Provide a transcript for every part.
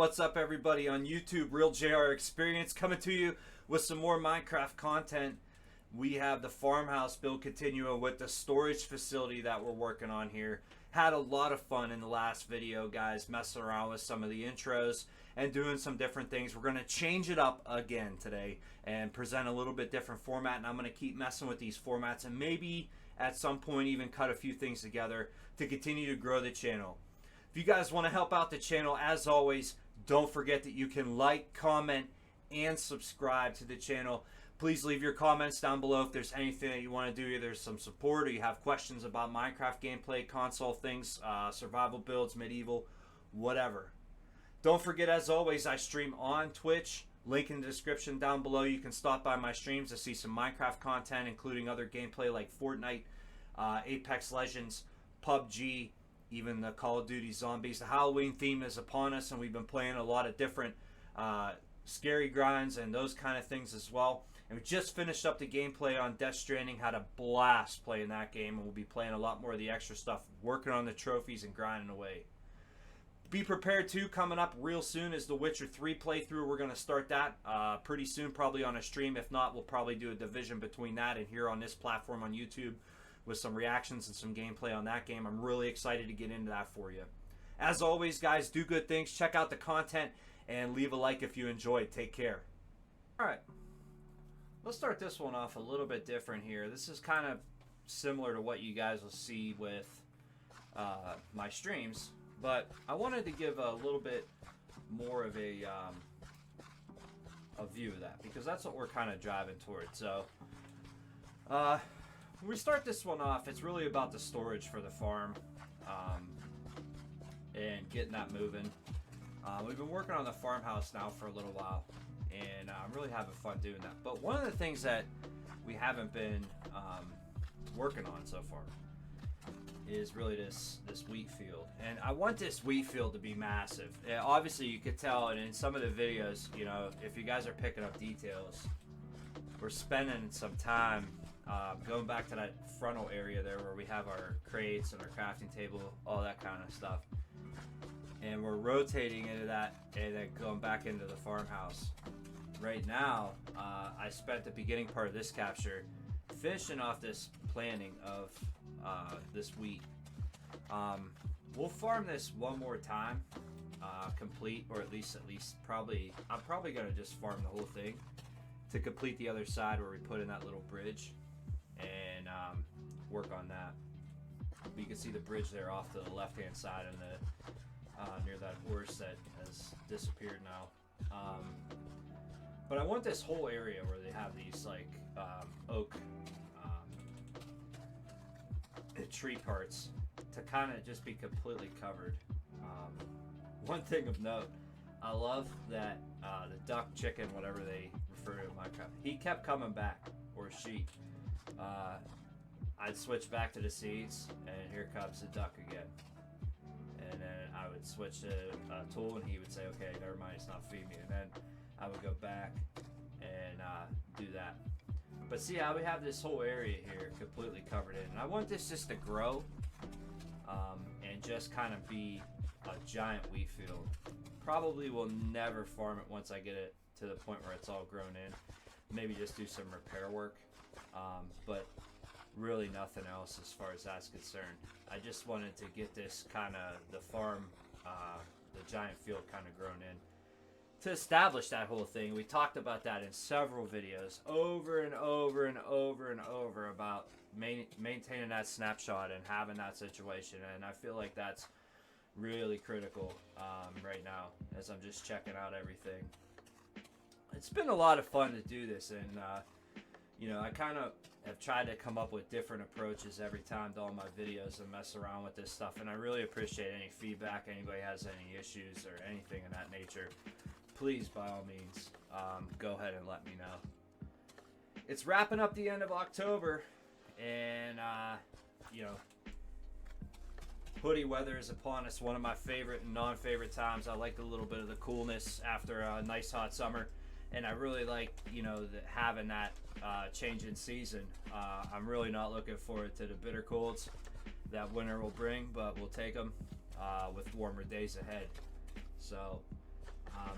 what's up everybody on YouTube? Real JR Experience coming to you with some more Minecraft content. We have the farmhouse build continuing with the storage facility that we're working on here. Had a lot of fun in the last video, guys, messing around with some of the intros and doing some different things. We're going to change it up again today and present a little bit different format, and I'm going to keep messing with these formats and maybe at some point even cut a few things together to continue to grow the channel. If you guys want to help out the channel, as always, don't forget that you can like, comment, and subscribe to the channel. Please leave your comments down below if there's anything that you want to do, either some support or you have questions about Minecraft gameplay, console things, survival builds, medieval, whatever. Don't forget, as always, I stream on Twitch. Link in the description down below. You can stop by my streams to see some Minecraft content, including other gameplay like Fortnite, Apex Legends, PUBG, even the Call of Duty Zombies. The Halloween theme is upon us, and we've been playing a lot of different scary grinds and those kind of things as well. And we just finished up the gameplay on Death Stranding. Had a blast playing that game, and we'll be playing a lot more of the extra stuff, working on the trophies and grinding away. Be prepared too, coming up real soon is the Witcher 3 playthrough. We're going to start that pretty soon, probably on a stream. If not, we'll probably do a division between that and here on this platform on YouTube with some reactions and some gameplay on that game. I'm really excited to get into that for you. As always, guys, do good things, check out the content, and leave a like if you enjoyed. Take care. Alright, let's start this one off a little bit different here. This is kind of similar to what you guys will see with my streams, but I wanted to give a little bit more of a view of that, because that's what we're kind of driving towards. So when we start this one off, it's really about the storage for the farm and getting that moving. We've been working on the farmhouse now for a little while, and I'm really having fun doing that. But one of the things that we haven't been working on so far is really this wheat field. And I want this wheat field to be massive. And obviously, you could tell, and in some of the videos, you know, if you guys are picking up details, we're spending some time going back to that frontal area there where we have our crates and our crafting table, all that kind of stuff. And we're rotating into that and then going back into the farmhouse. Right now, I spent the beginning part of this capture finishing off this planting of this wheat. We'll farm this one more time, complete, or at least probably, I'm probably gonna just farm the whole thing to complete the other side where we put in that little bridge and work on that. But you can see the bridge there off to the left hand side and the near that horse that has disappeared now. But I want this whole area where they have these like oak tree parts to kind of just be completely covered. One thing of note, I love that the duck, chicken, whatever they refer to in Minecraft, he kept coming back, or she. I'd switch back to the seeds, and here comes the duck again. And then I would switch to a tool, and he would say, okay, never mind, it's not feeding me. And then I would go back and do that. But see how we have this whole area here completely covered in. And I want this just to grow and just kind of be a giant wheat field. Probably will never farm it once I get it to the point where it's all grown in. Maybe just do some repair work. But really nothing else as far as that's concerned. I just wanted to get this kind of, the farm, the giant field kind of grown in. To establish that whole thing, we talked about that in several videos, over and over and over and over, about maintaining that snapshot and having that situation. And I feel like that's really critical right now as I'm just checking out everything. It's been a lot of fun to do this, and you know, I kind of have tried to come up with different approaches every time to all my videos and mess around with this stuff, and I really appreciate any feedback. Anybody has any issues or anything of that nature, please, by all means, go ahead and let me know. It's wrapping up the end of October, and you know, hoodie weather is upon us. One of my favorite and non-favorite times. I like a little bit of the coolness after a nice hot summer, and I really like, you know, having that change in season. I'm really not looking forward to the bitter colds that winter will bring, but we'll take them with warmer days ahead. So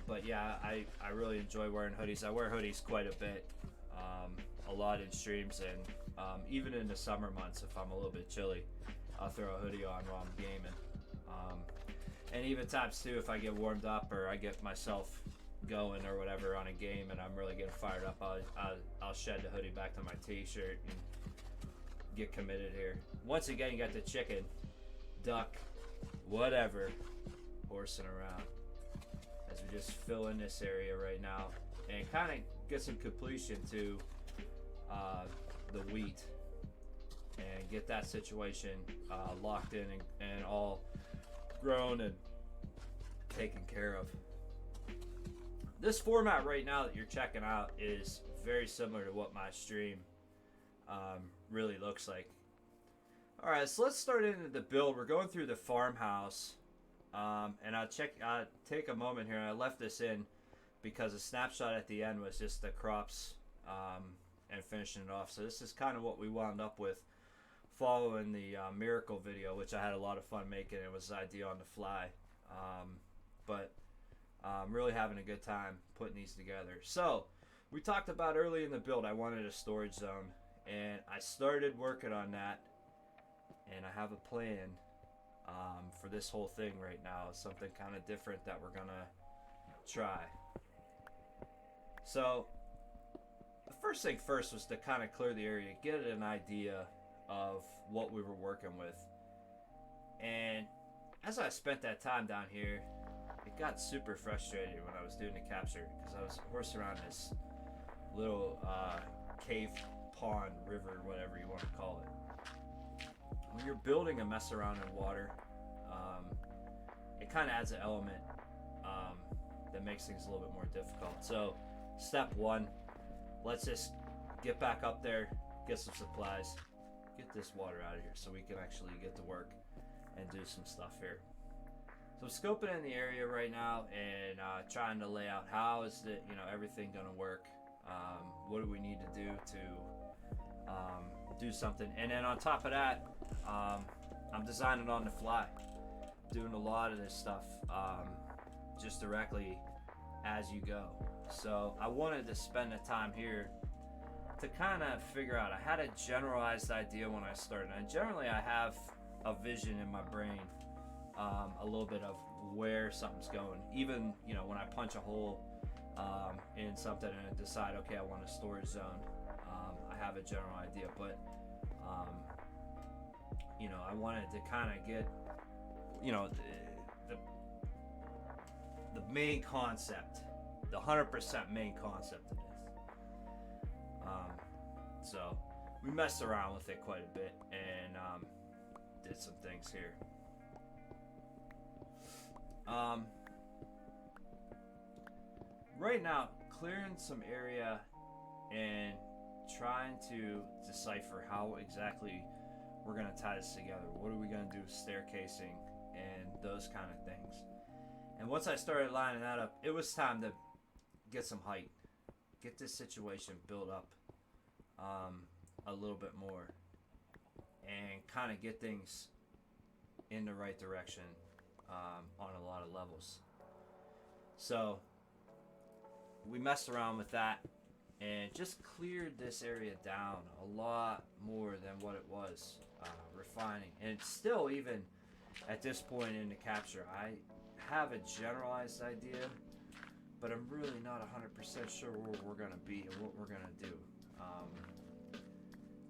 But yeah, I really enjoy wearing hoodies. I wear hoodies quite a bit, a lot in streams, and even in the summer months if I'm a little bit chilly, I'll throw a hoodie on while I'm gaming. And even times too, if I get warmed up or I get myself going or whatever on a game and I'm really getting fired up, I'll shed the hoodie back to my t-shirt and get committed here. Once again, you got the chicken, duck, whatever, horsing around as we just fill in this area right now and kind of get some completion to the wheat and get that situation locked in and all grown and taken care of. This format right now that you're checking out is very similar to what my stream really looks like. Alright, so let's start into the build. We're going through the farmhouse, and I'll take a moment here, and I left this in because the snapshot at the end was just the crops and finishing it off. So this is kind of what we wound up with following the miracle video, which I had a lot of fun making. It was an idea on the fly, but I'm really having a good time putting these together. So we talked about early in the build I wanted a storage zone, and I started working on that, and I have a plan for this whole thing right now. It's something kind of different that we're gonna try. So the first thing first was to kind of clear the area, get an idea of what we were working with. And as I spent that time down here, it got super frustrated when I was doing the capture because I was horsing around this little cave, pond, river, whatever you want to call it. When you're building a mess around in water, it kind of adds an element that makes things a little bit more difficult. So step one, let's just get back up there, get some supplies, get this water out of here so we can actually get to work and do some stuff here. So I'm scoping in the area right now and trying to lay out how is the, everything gonna work. What do we need to do to do something? And then on top of that, I'm designing on the fly, doing a lot of this stuff just directly as you go. So I wanted to spend the time here to kind of figure out. I had a generalized idea when I started, and generally I have a vision in my brain, a little bit of where something's going. Even when I punch a hole in something and decide, okay, I want a storage zone, I have a general idea, but I wanted to kind of get the main concept, the 100% main concept of this. So we messed around with it quite a bit and did some things here. Right now, clearing some area and trying to decipher how exactly we're going to tie this together. What are we going to do with staircasing and those kind of things. And once I started lining that up, it was time to get some height, get this situation built up a little bit more, and kind of get things in the right direction on a lot of levels. So we messed around with that and just cleared this area down a lot more than what it was, refining. And it's still, even at this point in the capture, I have a generalized idea, but I'm really not 100% sure where we're going to be and what we're going to do.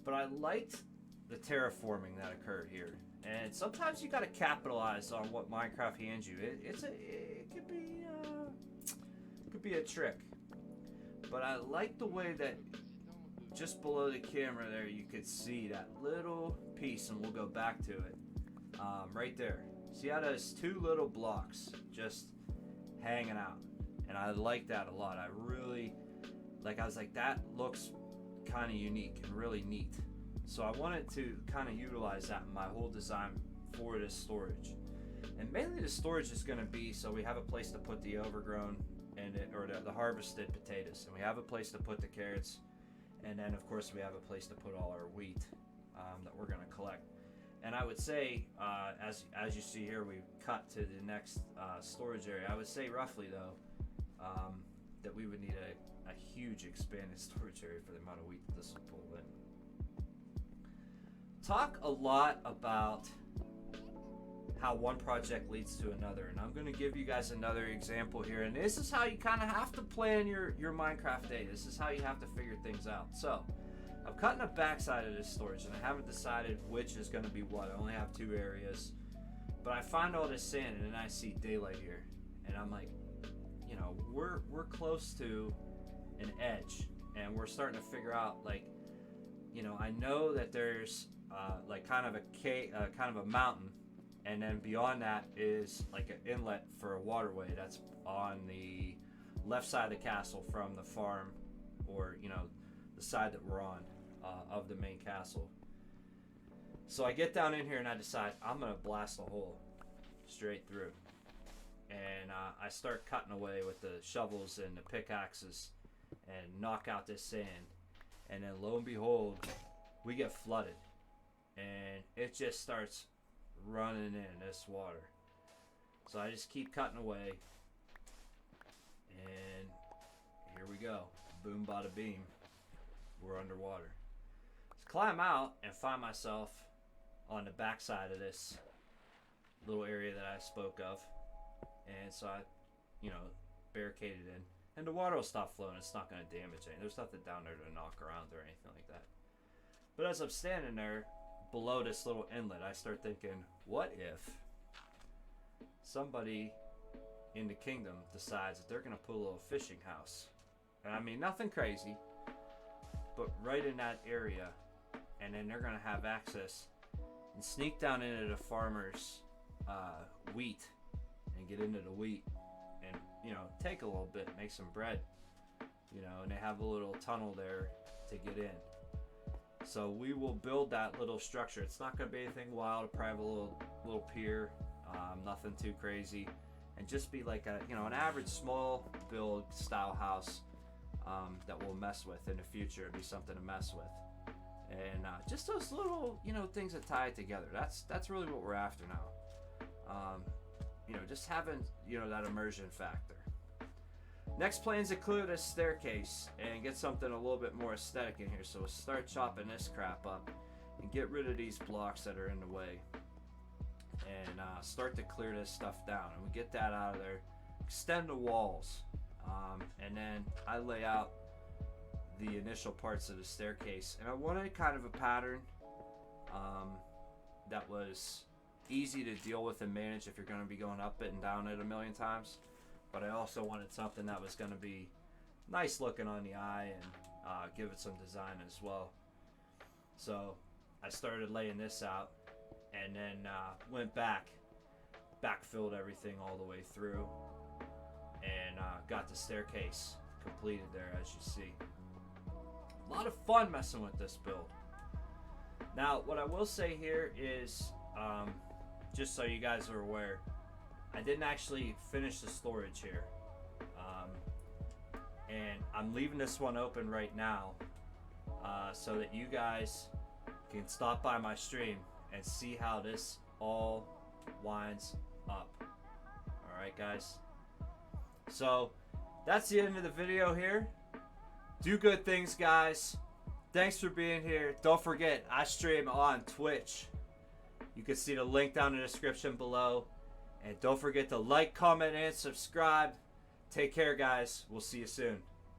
But I liked the terraforming that occurred here. And sometimes you got to capitalize on what Minecraft hands you. It could be a trick. But I like the way that just below the camera there, you could see that little piece, and we'll go back to it. Right there. See how those two little blocks just hanging out. And I like that a lot. I was like, that looks kind of unique and really neat. So I wanted to kind of utilize that in my whole design for this storage. And mainly the storage is going to be so we have a place to put the overgrown or the harvested potatoes, and we have a place to put the carrots, and then of course we have a place to put all our wheat that we're going to collect. And I would say, as you see here, we cut to the next storage area. I would say roughly though, that we would need a huge expanded storage area for the amount of wheat that this will pull in. Talk a lot about how one project leads to another, and I'm going to give you guys another example here, and this is how you kind of have to plan your Minecraft day. This is how you have to figure things out. So I'm cutting the backside of this storage, and I haven't decided which is going to be what. I only have 2 areas, but I find all this sand, and then I see daylight here, and I'm like, you know, we're close to an edge, and we're starting to figure out, like, you know, I know that there's like kind of a mountain, and then beyond that is like an inlet for a waterway that's on the left side of the castle from the farm, or, you know, the side that we're on of the main castle. So I get down in here and I decide I'm gonna blast a hole straight through, and I start cutting away with the shovels and the pickaxes and knock out this sand, and then lo and behold, we get flooded, and it just starts running in this water. So I just keep cutting away, and here we go. Boom, bada beam. We're underwater. So climb out and find myself on the backside of this little area that I spoke of, and so I, you know, barricaded in, and the water will stop flowing. It's not going to damage anything. There's nothing down there to knock around or anything like that. But as I'm standing there below this little inlet, I start thinking, what if somebody in the kingdom decides that they're going to put a little fishing house? And I mean, nothing crazy, but right in that area, and then they're going to have access and sneak down into the farmer's wheat and get into the wheat and, you know, take a little bit, make some bread, you know, and they have a little tunnel there to get in. So we will build that little structure. It's not going to be anything wild. Probably have a little pier, nothing too crazy, and just be like a, you know, an average small build style house that we'll mess with in the future. It'd be something to mess with, and just those little, you know, things that tie it together. That's really what we're after now. You know, just having, you know, that immersion factor. Next plans include a staircase and get something a little bit more aesthetic in here. So we'll start chopping this crap up and get rid of these blocks that are in the way, and start to clear this stuff down. And we get that out of there, extend the walls, and then I lay out the initial parts of the staircase. And I wanted kind of a pattern that was easy to deal with and manage if you're going to be going up it and down it a million times. But I also wanted something that was going to be nice looking on the eye and give it some design as well. So I started laying this out, and then went backfilled everything all the way through, and got the staircase completed there, as you see. A lot of fun messing with this build. Now, what I will say here is, just so you guys are aware, I didn't actually finish the storage here, and I'm leaving this one open right now so that you guys can stop by my stream and see how this all winds up. Alright, guys, so that's the end of the video here. Do good things, guys. Thanks for being here. Don't forget, I stream on Twitch. You can see the link down in the description below. And don't forget to like, comment, and subscribe. Take care, guys. We'll see you soon.